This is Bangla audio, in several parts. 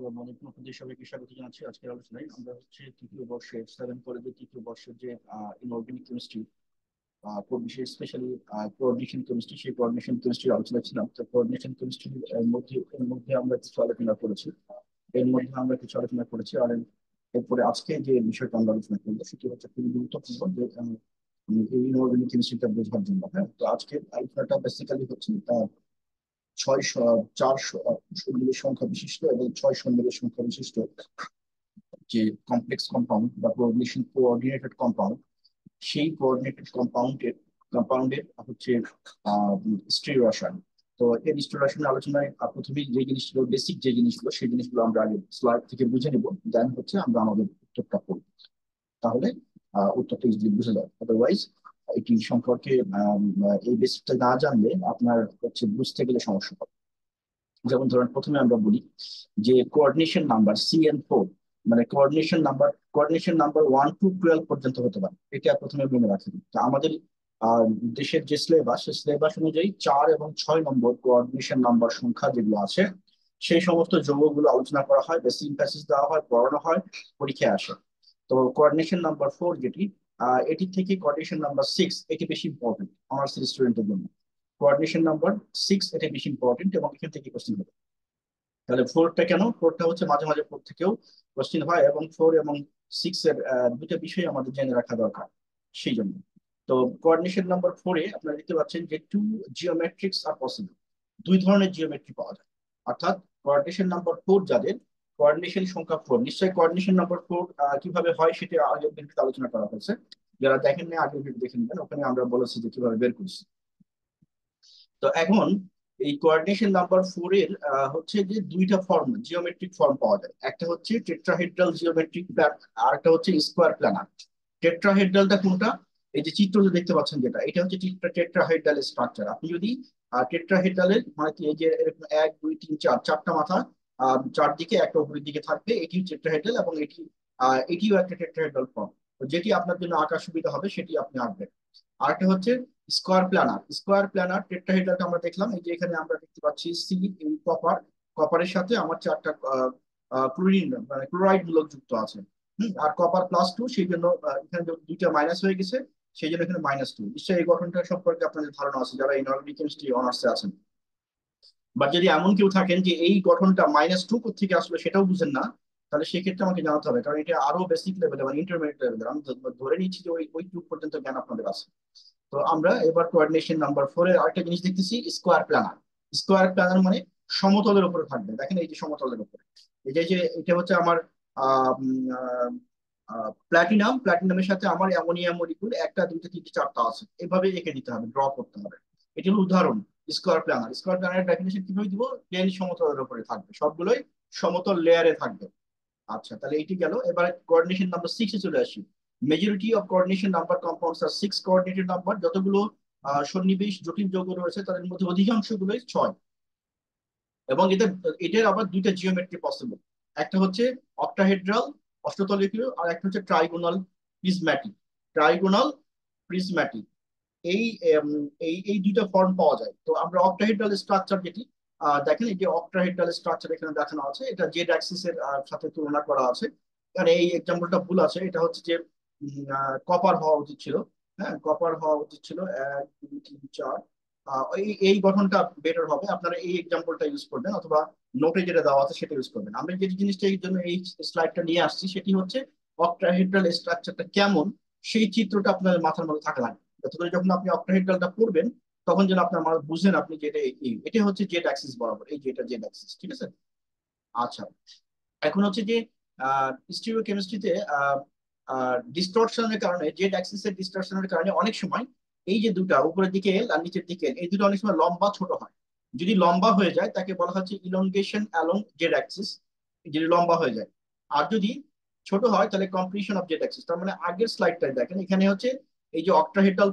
আসসালামু আলাইকুম। আপনাদের সবাইকে স্বাগত জানাচ্ছি আজকের আলোচনায়। আমরা হচ্ছে তৃতীয় বর্ষের 7 কলেজের তৃতীয় বর্ষের যে ইনঅর্গানিক কেমিস্ট্রি বিশেষ স্পেশালি কোঅর্ডিনেশন কেমিস্ট্রি, সেই কোঅর্ডিনেশন কেমিস্ট্রির আলোচনা ছিলাম। তো কোঅর্ডিনেশন কেমিস্ট্রির মধ্যে আমরা কিছু আলোচনা করেছি। আর এরপরে আজকে যে বিষয়টা আমরা আলোচনা করবো সেটি হচ্ছে খুবই গুরুত্বপূর্ণ, যে এই ইনঅর্গানিক কেমিস্ট্রিটা বোঝার জন্য। হ্যাঁ, তো আজকে আলোচনাটা বেসিক্যালি হচ্ছে ছয় চার সন্নিবেশ সংখ্যা বিশিষ্ট এবং ছয় সন্নিবেশ সংখ্যা বিশিষ্ট যে কমপ্লেক্স কম্পাউন্ড বা কোঅর্ডিনেটেড কম্পাউন্ড, সেই কম্পাউন্ডের হচ্ছে স্টিরিও রসায়ন। তো এই স্টিরিও রসায়নের আলোচনায় প্রথমে যে জিনিসগুলো, বেসিক যে জিনিসগুলো, সেই জিনিসগুলো আমরা আগে স্লাইড থেকে বুঝে নিব, দেন হচ্ছে আমরা আমাদের উত্তরটা করব। তাহলে উত্তরটা ইজিলি বুঝে যাবে। আদারওয়াইজ এটি সম্পর্কে এই বেসিকটা না জানলে আপনার হচ্ছে বুঝতে গেলে সমস্যা হবে। যেমন ধরেন, প্রথমে আমরা বলি যে কোঅর্ডিনেশন নাম্বার CN4, মানে কোঅর্ডিনেশন নাম্বার 1 to 12 পর্যন্ত হতে পারে। এটা প্রথমে মনে রাখেন। তো আমাদের আহ, দেশের যে সিলেবাস, সেই সিলেবাস অনুযায়ী 4 এবং 6 নম্বর কোঅর্ডিনেশন নাম্বার সংখ্যা যেগুলো আছে, সেই সমস্ত যৌগগুলো আলোচনা করা হয়, বেসিক প্যাসেজ দেওয়া হয়, পড়ানো হয়, পরীক্ষায় আসে। তো কোঅর্ডিনেশন নাম্বার 4 যেটি, এটি থেকে কোঅর্ডিনেশন নাম্বার 6 এটি বেশি ইম্পর্টেন্ট অনার্স স্টুডেন্টের জন্য। কোঅর্ডিনেশন নাম্বার 6 এটা বেশি ইম্পর্টেন্ট এবং এখান থেকে কোশ্চেন হবে। তাহলে ফোরটা কেন? ফোরটা হচ্ছে মাঝে মাঝে ফোর থেকেও কোশ্চেন হয়, এবং 4 এবং 6 এর দুটো বিষয় আমাদের জেনে রাখা দরকার সেই জন্য। তো কোঅর্ডিনেশন নাম্বার 4-এ আপনারা দেখতে পাচ্ছেন যে টু জিওমেট্রিক্স আর পসিবল, দুই ধরনের জিওমেট্রি পাওয়া যায়। অর্থাৎ কোঅর্ডিনেশন নাম্বার 4 যাদের, কোঅর্ডিনেশন সংখ্যা 4, নিশ্চয়ই কোঅর্ডিনেশন নাম্বার 4 কিভাবে হয় সেটা আগের ভিডিওতে আলোচনা করা হয়েছে। যারা দেখেননি আগের ভিডিও দেখে নেবেন, ওখানে আমরা বলেছি যে কিভাবে বের করছি। তো এখন এই কোঅর্ডিনেশন নাম্বার 4 এর হচ্ছে যে দুইটা ফর্ম, জিওমেট্রিক ফর্ম পাওয়া যায়। একটা হচ্ছে টেট্রাহেড্রাল জিওমেট্রিক প্ল্যান, আর একটা হচ্ছে স্কোয়ার প্ল্যানার। টেট্রাহেড্রালটা কোনটা? এই যে চিত্র যে দেখতে পাচ্ছেন, যেটা এটা হচ্ছে টেট্রাহেড্রাল স্ট্রাকচার। আপনি যদি টেট্রাহেড্রালের মানে কি, এই যে এরকম 1 2 3 4 চারটা মাথা, চারদিকে একটা উপরের দিকে থাকবে, এটি টেট্রাহেড্রাল, এবং এটিও একটা টেট্রাহেড্রাল ফর্ম। যেটি আপনার জন্য আঁকা সুবিধা হবে সেটি আপনি আঁকবেন। আরেকটা হচ্ছে স্কোয়ার প্ল্যানার টেট্রাহেড্রালটা আমরা দেখলাম। এই যে এখানে আমরা দেখতে পাচ্ছি সি, এই কপারের সাথে আমার চারটা ক্লোরিন মানে ক্লোরাইড মূলক যুক্ত আছে। আর কপার+2, সেই জন্য এখানে দুইটা মাইনাস হয়ে গেছে, সেই জন্য এখানে -2। নিশ্চয়ই এই গঠনটা সম্পর্কে আপনাদের ধারণা আছে যারা ইনঅর্গানিক কেমিস্ট্রি অনার্সে আছেন। বা যদি এমন কেউ থাকেন যে এই গঠনটা -2 থেকে আসলে সেটাও বুঝেন না, তাহলে সেক্ষেত্রে আমাকে জানাতে হবে, কারণ এটা আরো বেসিক লেভেলে মানে ইন্টারমিডিয়েট লেভেলের। আমি ধরে নিচ্ছি যে ওই টুক পর্যন্ত জ্ঞান আপনাদের আছে। তো আমরা এবার কোঅর্ডিনেশন নাম্বার 4 এর আরেকটা জিনিস দেখতেছি, স্কোয়ার প্ল্যানার। স্কোয়ার প্ল্যানার মানে সমতলের উপরে থাকবে। দেখেন এই যে সমতলের উপরে, এই যে এটা হচ্ছে আমার প্লাটিনামের সাথে আমার অ্যামোনিয়াম মলিকুল, একটা দুইটা তিনটে চারটা আছে, এভাবে এঁকে দিতে হবে, ড্র করতে হবে। এটি হলো উদাহরণ। স্কোয়ার প্ল্যানারের ডেফিনেশন কিভাবে দিব? প্লেন সমতলের উপরে থাকবে, সবগুলোই সমতল লেয়ারে থাকবে। আচ্ছা, তাহলে এইটি গেল। এবার কোঅর্ডিনেশন নাম্বার 6 এ চলে আসি। Majority of coordination number compounds আর 6 কোঅর্ডিনেটেড নাম্বার। যতগুলো সন্নিবেশ জটিল যৌগ রয়েছে তাদের মধ্যে অধিকাংশগুলোই 6। এবং এটার আবার দুইটা জিওমেট্রি পসিবল। একটা হচ্ছে অক্টাহেড্রাল অষ্টতলীয়, আর একটা হচ্ছে ট্রাইগোনাল প্রিজম্যাটিক। এই এম, এই এই দুইটা ফর্ম পাওয়া যায়। তো আমরা অক্টাহেড্রাল স্ট্রাকচার যেটি, দেখেন এই যে অক্টাহেড্রাল স্ট্রাকচার এখানে দেখানো আছে, এটা জেড অ্যাক্সিস এর সাথে তুলনা করা আছে। এখানে এই এক্সাম্পলটা ভুল আছে, এটা হচ্ছে যে কপার হওয়া উচিত ছিল। হ্যাঁ, কপার হওয়া উচিত ছিল 1 2 3 4। এই গঠনটা বেটার হবে, আপনারা এই এক্সাম্পলটা ইউজ করবেন, অথবা নোটে যেটা দেওয়া আছে সেটা ইউজ করবেন। আমরা যে জিনিসটা এই জন্য এই স্লাইডটা নিয়ে আসছি সেটি হচ্ছে অক্টাহেড্রাল স্ট্রাকচারটা কেমন, সেই চিত্রটা আপনার মাথার মধ্যে থাকা লাগবে, যাতে করে যখন আপনি অক্টাহেড্রালটা পড়বেন তখন যেন আপনার বুঝেন আপনি যে এটা হচ্ছে জেড অ্যাক্সিস বরাবর, এই যে এটা জেড অ্যাক্সিস, ঠিক আছে। আচ্ছা, এখন হচ্ছে যে স্টিরিওকেমিস্ট্রিতে ডিস্টরশনের কারণে, জেড অ্যাক্সিসের ডিস্টরশনের কারণে অনেক সময় এই যে দুটা উপরের দিকে এল আর নিচের দিকে এল, এই দুটো অনেক সময় লম্বা ছোট হয়। যদি লম্বা হয়ে যায় তাকে বলা হচ্ছে ইলংগেশন অ্যালং জেড অ্যাক্সিস, যদি লম্বা হয়ে যায়। আর যদি ছোট হয় তাহলে কম্প্রিশন অফ জেড অ্যাক্সিস। তার মানে আগের স্লাইডটাই দেখেন, এখানে হচ্ছে এই যে অক্টাহেড্রাল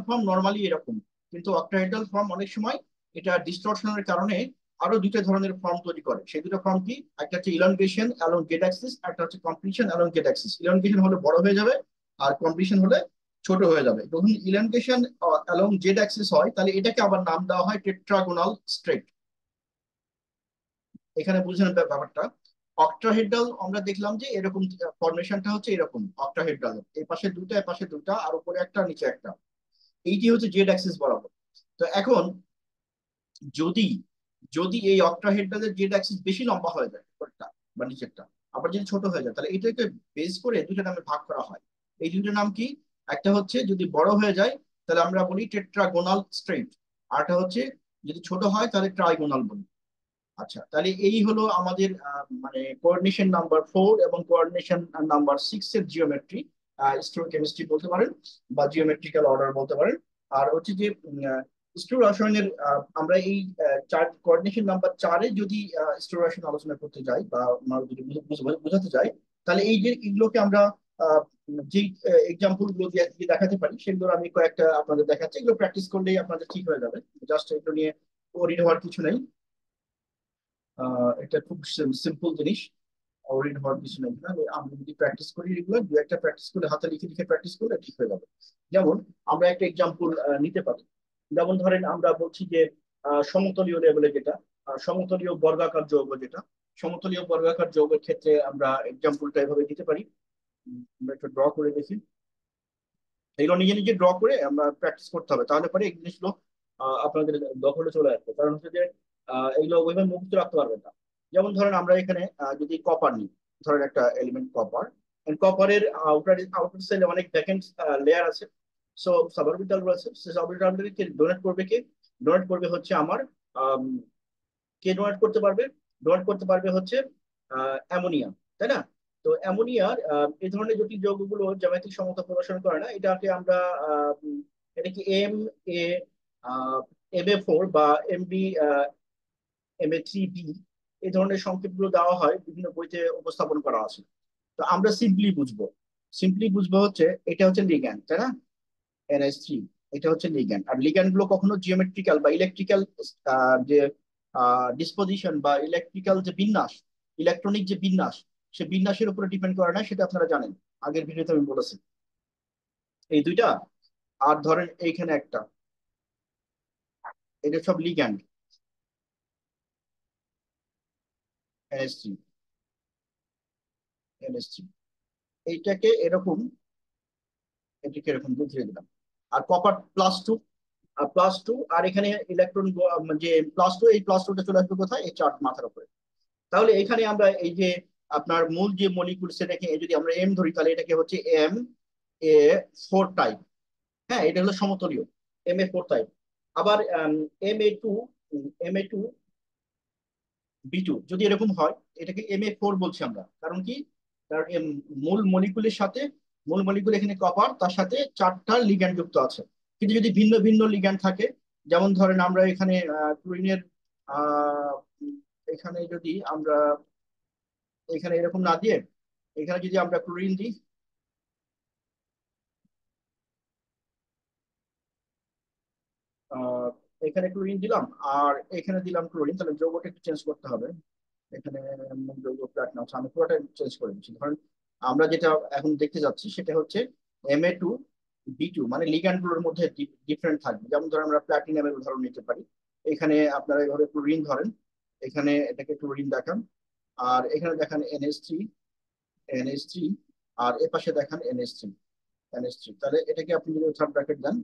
ফর্ম নর্মালি এরকম, কিন্তু অক্টাহেড্রাল ফর্ম অনেক সময় এটা ডিস্টরশনের কারণে আরো দুইটা ধরনের ফর্ম তৈরি করে। সেই দুটো ফর্ম কি? একটা হচ্ছে ইলংগেশন অ্যালং জেড অ্যাক্সিস, একটা হচ্ছে কম্প্রিশন অ্যালং জেড অ্যাক্সিস। ইলংগেশন হলে বড় হয়ে যাবে, আর কম্প্রিশন হলে ছোট হয়ে যাবে। যখন ইলংগেশন অ্যালং জেড অ্যাক্সিস হয় তাহলে এটাকে আবার নাম দেওয়া হয় টেট্রাগোনাল স্ট্রেট। এখানে বুঝেন ব্যাপারটা। অক্টাহেড্রাল আমরা দেখলাম যে এরকম ফরমেশনটা হচ্ছে এরকম অক্টাহেড্রাল, এই পাশে দুটা এ পাশে দুটা আর উপরে একটা নিচে একটা, এইটি হচ্ছে জেড অ্যাক্সিস বরাবর। তো এখন যদি যদি এই অক্টাহেড্রালের জেড অ্যাক্সিস বেশি লম্বা হয়ে যায় উপরটা বা নিচেরটা, আবার যদি ছোট হয়ে যায়, তাহলে এটাকে বেস করে দুটো নামে ভাগ করা হয়। এই দুটো নাম কি? একটা হচ্ছে যদি বড় হয়ে যায় তাহলে আমরা বলি টেট্রাগোনাল স্ট্রেট, আরটা হচ্ছে যদি ছোট হয় তাহলে ট্রাইগোনাল বলি। আচ্ছা, তাহলে এই হলো আমাদের মানে কোঅর্ডিনেশন নাম্বার 4 এবং কোঅর্ডিনেশন নাম্বার 6 এর জিওমেট্রি, স্টোইচকেমিস্ট্রি বলতে পারেন বা জিওমেট্রিক্যাল অর্ডার বলতে পারেন। আর হচ্ছে যে স্টোর রসায়নের আমরা এই চার কোঅর্ডিনেশন নাম্বার 4-এ যদি স্টোর রসায়ন আলোচনা করতে যাই বা আমরা যদি বোঝাতে যাই, তাহলে এই যে এগুলোকে আমরা আহ, যে এক্সাম্পল গুলো দিয়ে দিয়ে দেখাতে পারি সেগুলো আমি কয়েকটা আপনাদের দেখাচ্ছি, এগুলো প্র্যাকটিস করলেই আপনাদের ঠিক হয়ে যাবে। জাস্ট এগুলো নিয়ে ওরিড হওয়ার কিছু নেই। এটা খুব সিম্পল জিনিস, ওরিড হওয়ার কিছু নেই। না আমরা যদি প্র্যাকটিস করি রেগুলার, দু একটা প্র্যাকটিস করে হাতে লিখে লিখে প্র্যাকটিস করলে ঠিক হয়ে যাবে। যেমন আমরা একটা এক্সাম্পল নিতে পারি। যেমন ধরেন আমরা বলছি যে সমতলীয় লেভেলে যেটা সমতলীয় বর্গাকার যৌগ যেটা, সমতলীয় বর্গাকার যৌগের ক্ষেত্রে আমরা এক্সাম্পলটা এভাবে দিতে পারি। আমরা একটু ড্র করে দেখি। এগুলো নিজে নিজে ড্র করে আমরা প্র্যাকটিস করতে হবে, তাহলে পরে এই জিনিসগুলো আপনাদের দখলে চলে আসবে। কারণ হচ্ছে যে এগুলো ওইভাবে মুক্ত রাখতে পারবেন না। যেমন ধরেন আমরা এখানে যদি কপার নিই, ধরেন একটা এলিমেন্ট কপার, কপারের আউটার আউটার সেলে অনেক ভ্যাকেন্ট লেয়ার আছে। সো সাবঅরবিটাল রয়েছে, সেই সাবঅরবিটালকে ডোনেট করবে কে? ডোনেট করবে হচ্ছে আমার আম, কে ডোনেট করতে পারবে? ডোনেট করতে পারবে হচ্ছে অ্যামোনিয়া, তাই না? তো অ্যামোনিয়ার এই ধরনের জটিল যৌগগুলো জ্যামিতিক সমতা প্রদর্শন করে না, এটাকে আমরা এটা কি এ এম এ 4 বা এম এ 3 বি, এই ধরনের সংকেতগুলো দেওয়া হয়, বিভিন্ন বইতে উপস্থাপন করা আছে। তো আমরা সিম্পলি বুঝবো হচ্ছে এটা হচ্ছে লিগ্যান্ড, তাই না? NH3, এটা হচ্ছে লিগ্যান্ড। আর লিগ্যান্ড গুলো কখনো জিওমেট্রিক্যাল বা ইলেকট্রিক্যাল যে ডিসপোজিশন বা ইলেকট্রিক্যাল যে বিন্যাস, ইলেকট্রনিক যে বিন্যাস, সে বিন্যাসের উপরে ডিপেন্ড করে না, সেটা আপনারা জানেন, আগের ভিডিওতে আমি বলেছি। এই দুইটা, আর ধরেন এইখানে একটা, এটা সব লিগ্যান্ড, NH3, NH3, এইটাকে এরকম, এটাকে এরকম বুঝিয়ে দিলাম। আর কপার+2, +2, আর এখানে ইলেকট্রন যে +2, এই +2টা চলে আসবে কোথায়? এই চার্ট মাথার উপরে। তাহলে এখানে আমরা এই যে আপনার মূল যে মলিকুল সেটাকে যদি আমরা এম ধরি, তাহলে এটাকে হচ্ছে MA4 টাইপ। হ্যাঁ, এটা হলো সমতলীয় MA4 টাইপ। আবার MA2, MA2B2 যদি এরকম হয়, এটাকে MA4 বলছি আমরা। কারণ কি? কারণ মূল মলিকুলের সাথে, মূল মলিকুল এখানে কপার, তার সাথে চারটা লিগ্যান্ড যুক্ত আছে। কিন্তু যদি ভিন্ন ভিন্ন লিগ্যান্ড থাকে, যেমন ধরেন আমরা এখানে ক্লোরিনের আহ, এখানে যদি আমরা এখানে এরকম না দিয়ে, এখানে যদি আমরা ক্লোরিন দিই, আহ, এখানে ক্লোরিন দিলাম আর এখানে দিলাম ক্লোরিন, তাহলে যৌগটা একটু চেঞ্জ করতে হবে। এখানে যৌগ প্লাটিনাম, আমি পুরোটা চেঞ্জ করে দিচ্ছি। ধরেন আমরা যেটা এখন দেখতে যাচ্ছি সেটা হচ্ছে MA2B2, মানে লিগ্যান্ড গুলোর মধ্যে ডিফারেন্ট থাকবে। যেমন ধরেন আমরা প্লাটিনামের উদাহরণ নিতে পারি। এখানে আপনারা এইভাবে ক্লোরিন ধরেন, এখানে এটাকে ক্লোরিন দেখান, আর এখানে দেখান NH3, আর এ পাশে দেখান NH3। তাহলে এটাকে আপনি যদি থার্ড ব্র্যাকেট দেন,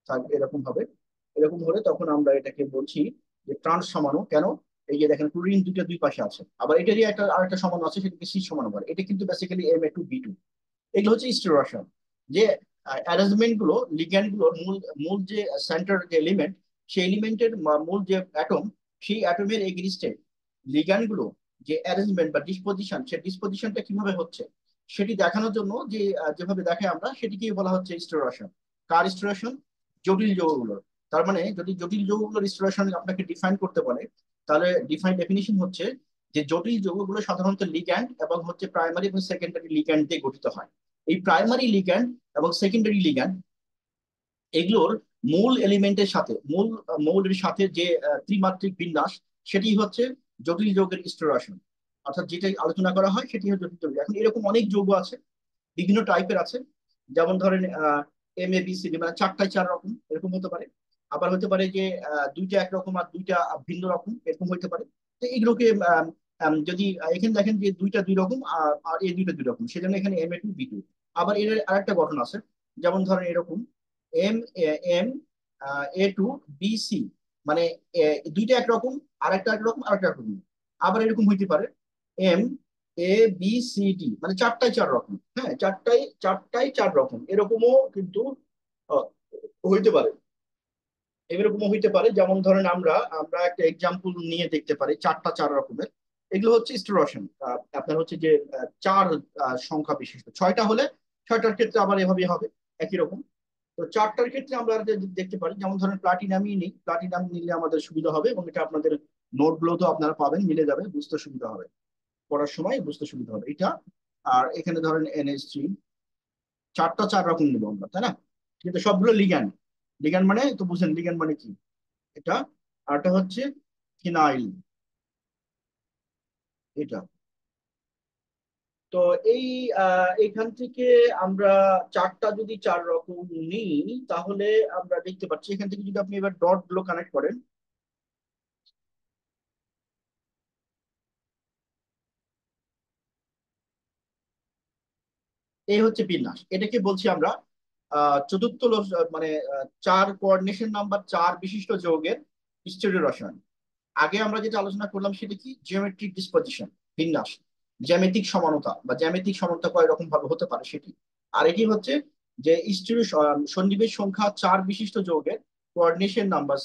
থাকবে এরকম হবে। এরকম হলে তখন আমরা এটাকে বলছি যে ট্রান্স সমাণু। কেন? এই যে দেখেন ক্লোরিন দুইটা দুই পাশে আছে, আবার এটারই একটা আরেকটা সমাণু আছে, সেটাকে সি সমাণু বলে। এটা কিন্তু বেসিক্যালি MA2B2। এগুলো হচ্ছে স্টেরোশন, যে অ্যারেঞ্জমেন্ট গুলো, লিগ্যান্ড গুলোর মূল মূল যে সেন্টার যে এলিমেন্ট, সেই এলিমেন্টের মূল যে অ্যাটম, সেই অ্যাটমের এগেইনস্টে লিগ্যান্ড গুলো যে অ্যারেঞ্জমেন্ট বা ডিসপোজিশন, সেই ডিসপোজিশনটা কিভাবে হচ্ছে সেটি দেখানোর জন্য যে যেভাবে দেখে আমরা, সেটিকেই বলা হচ্ছে স্টেরোশন। কার স্টেরোশন? জটিল যৌগগুলোর। তার মানে যদি জটিল যৌগগুলোর স্টেরোশন আপনাকে ডিফাইন করতে বলে, তাহলে ডিফাইন ডেফিনিশন হচ্ছে যে জটিল যৌগগুলো সাধারণত লিগ্যান্ড এবং হচ্ছে প্রাইমারি এবং সেকেন্ডারি লিগ্যান্ড দিয়ে গঠিত হয়। এই প্রাইমারি লিগ্যান্ড এবং সেকেন্ডারি লিগ্যান্ড, এগুলোর মূল এলিমেন্টের সাথে, মৌলের সাথে যে ত্রিমাত্রিক বিন্যাস, সেটি হচ্ছে জটিল যৌগের স্টোরেশন। অর্থাৎ যেটাই আলোচনা করা হয় সেটি হচ্ছে জটিল যৌগ। এখন এরকম অনেক যৌগ আছে, বিভিন্ন টাইপের আছে। যেমন ধরেন MABCD, মানে চারটায় চার রকম এরকম হতে পারে। আবার হতে পারে যে দুইটা একরকম আর দুইটা ভিন্ন রকম এরকম হতে পারে। তো এইগুলোকে যদি এখানে দেখেন যে দুইটা দুই রকম আর এই দুইটা দুই রকম, সেজন্য এখানে MA2 B2। আবার এর আরেকটা গঠন আছে, যেমন ধরেন এরকম M A2 B C, মানে দুইটা একরকম, আরেকটা একরকম, আরেকটা একরকম। আবার এরকম হইতে পারে M A B C D, মানে চারটায় চার রকম। হ্যাঁ, চারটায় চারটায় চার রকম, এরকমও কিন্তু আহ, হইতে পারে। এরকমও হইতে পারে, যেমন ধরেন আমরা আমরা একটা এক্সাম্পল নিয়ে দেখতে পারি চারটা চার রকমের। এগুলো হচ্ছে স্টেরোশন, আপনার হচ্ছে যে চার সংখ্যা বিশিষ্ট। ছয়টা হলে ছয়টার ক্ষেত্রে আবার এভাবে হবে একই রকম। তো চারটার ক্ষেত্রে আমরা দেখতে পারি, যেমন ধরেন প্লাটিনামই নিই, প্লাটিনাম নিলে আমাদের সুবিধা হবে, এবং এটা আপনাদের নোটগুলো তো আপনারা পাবেন, মিলে যাবে, বুঝতে সুবিধা হবে, পড়ার সময় বুঝতে সুবিধা হবে এটা। আর এখানে ধরেন NH3, চারটা চার রকম নিবো আমরা, তাই না? কিন্তু সবগুলো লিগ্যান্ড। লিগ্যান্ড মানে তো বুঝেন লিগ্যান্ড মানে কি এটা। আর এটা হচ্ছে ফিনাইল, এটা। তো এই এইখান থেকে আমরা চারটা যদি চার রকম নিই, তাহলে আমরা দেখতে পাচ্ছি এখান থেকে যদি আপনি এবার ডট গুলো কানেক্ট করেন, এই হচ্ছে বিন্যাস। এটাকে বলছি আমরা চতুর্থ মানে চার কোঅর্ডিনেশন নাম্বার চার বিশিষ্ট যৌগের স্টিরিও রসায়ন। আগে আমরা যেটা আলোচনা করলাম সেটা কি, জিওমেট্রিক ডিসপোজিশন, বিন্যাস, জ্যামিতিক সমানতা বা জ্যামিতিক সমানতা কয় রকম ভাবে হতে পারে সেটি। আর এটি হচ্ছে যে স্টিরিও সন্নিবেশ সংখ্যা চার বিশিষ্ট যৌগের কোঅর্ডিনেশন নাম্বার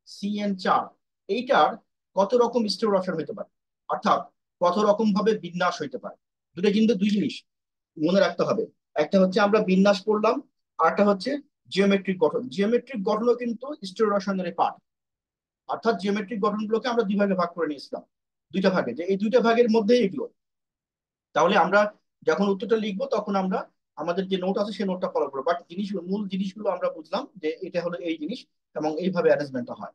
CN4, এইটার কত রকম স্টিরিও রসায়ন হতে পারে, অর্থাৎ কত রকম ভাবে বিন্যাস হইতে পারে। দুটো কিন্তু দুই জিনিস মনে রাখতে হবে। একটা হচ্ছে আমরা বিন্যাস পড়লাম, আর একটা হচ্ছে জিওমেট্রিক গঠন। জিওমেট্রিক গঠনও কিন্তু স্টিরিও রসায়নের পার্ট। অর্থাৎ জিওমেট্রিক গঠনগুলোকে আমরা দুই ভাগে ভাগ করে নিয়েছিলাম, দুইটা ভাগে, যে এই দুইটা ভাগের মধ্যেই এগুলো। তাহলে আমরা যখন উত্তরটা লিখবো তখন আমরা আমাদের যে নোট আছে সেই নোটটা ফলো করবো, বাট জিনিসগুলো, মূল জিনিসগুলো আমরা বুঝলাম যে এটা হলো এই জিনিস, এবং এইভাবে অ্যারেঞ্জমেন্টটা হয়।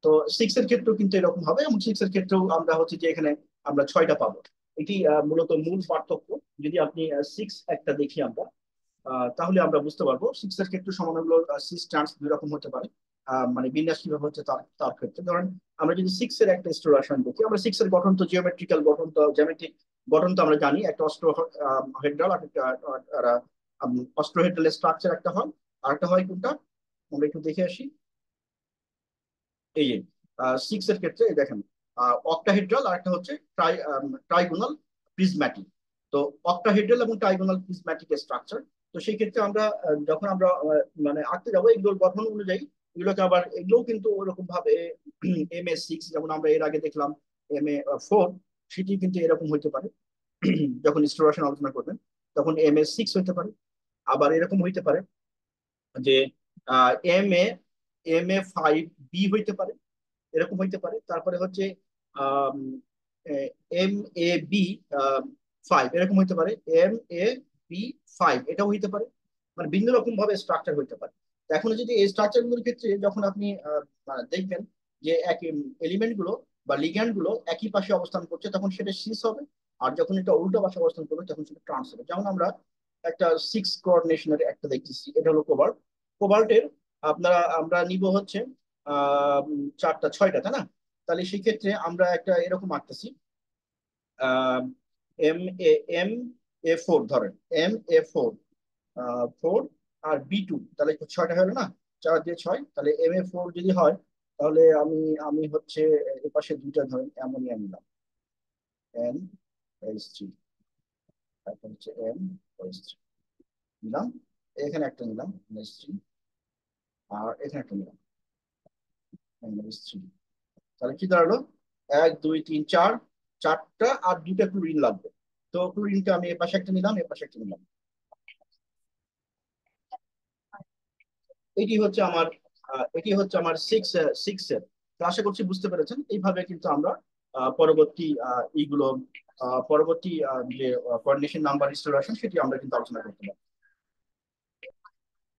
তো সিক্স এর ক্ষেত্রেও কিন্তু এরকম হবে, এবং সিক্স এর ক্ষেত্রেও আমরা হচ্ছে যে এখানে আমরা ছয়টা পাবো। এটি মূলত মূল পার্থক্য। যদি আপনি সিক্স একটা দেখি আমরা, তাহলে আমরা বুঝতে পারবো সিক্স এর ক্ষেত্রে সমাধানগুলো সিক্স চান্স দুই রকম হতে পারে। মানে বিন্যাস কিভাবে হচ্ছে তার তার ক্ষেত্রে ধরেন, আমরা যদি সিক্স এর একটা স্টোরেশন দেখি, আমরা সিক্স এর গঠন তো জিওমেট্রিক্যাল গঠন, তো জ্যামিতিক গঠন তো আমরা জানি, একটা অস্ট্রো হেড্রাল আর একটা অস্ট্রোহেড্রাল স্ট্রাকচার একটা হয়। আর একটা হয় কোনটা, আমরা একটু দেখে আসি। এই যে সিক্স এর ক্ষেত্রে এই দেখেন, অক্টাহেড্রাল আর একটা হচ্ছে ট্রাইগোনাল প্রিজম্যাটিক। তো অক্টাহেড্রাল এবং ট্রাইগোনাল প্রিজম্যাটিক স্ট্রাকচার। তো সেই ক্ষেত্রে আমরা যখন আমরা মানে আঁকতে যাবো এগুলোর গঠন অনুযায়ী, এগুলোকে আবার এগুলোও কিন্তু ওরকম ভাবে MA6, যেমন আমরা এর আগে দেখলাম MA4, সেটি কিন্তু এরকম হইতে পারে। যখন স্টোরেশন আলোচনা করবেন তখন MA6 হইতে পারে। আবার এরকম হইতে পারে যে MA5B হইতে পারে, এরকম হইতে পারে। তারপরে হচ্ছে MAB5 এরকম হইতে পারে, MAB5 এটাও হইতে পারে। মানে ভিন্ন রকম ভাবে স্ট্রাকচার হইতে পারে। তো এখন যদি এই স্ট্রাকচার গুলোর ক্ষেত্রে যখন আপনি দেখবেন যে এক এলিমেন্ট গুলো বা লিগ্যান্ড গুলো একই পাশে অবস্থান করছে, তখন সেটা সিস হবে। আর যখন এটা উল্টো পাশে অবস্থান করবে তখন সেটা ট্রান্স হবে। যেমন আমরা একটা সিক্স কোঅর্ডিনেশনের একটা দেখতেছি, এটা হলো কোবাল্ট। কোবাল্টের আমরা নিব হচ্ছে চারটা ছয়টা, তাই না? তাহলে সেক্ষেত্রে আমরা একটা এরকম আঁকতেছি, আহ MA4 ধরেন, MA4 4 আর B2, তাহলে ছয়টা হলো না, চার দিয়ে ছয়, তাহলে MA4 যদি হয়, তাহলে আমি আমি হচ্ছে এপাশে দুইটা ধরেন অ্যামোনিয়া নিলাম, NH3, তারপর হচ্ছে NH3 নিলাম, এখানে একটা নিলাম NH3, আর এখানে একটা নিলাম NH3। তাহলে কি দাঁড়ালো, এক দুই তিন চার, চারটা, আর দুইটা ক্লোরিন লাগবে। তো ক্লোরিনটা আমি এ পাশে একটা নিলাম, এ পাশে একটা নিলাম। এটি হচ্ছে আমার এটি হচ্ছে আমার সিক্স এর। তো আশা করছি বুঝতে পেরেছেন। এইভাবে কিন্তু আমরা পরবর্তী এইগুলো পরবর্তী যে কোঅর্ডিনেশন নাম্বার রিস্টোরেশন সেটি আমরা কিন্তু আলোচনা করতে পারি।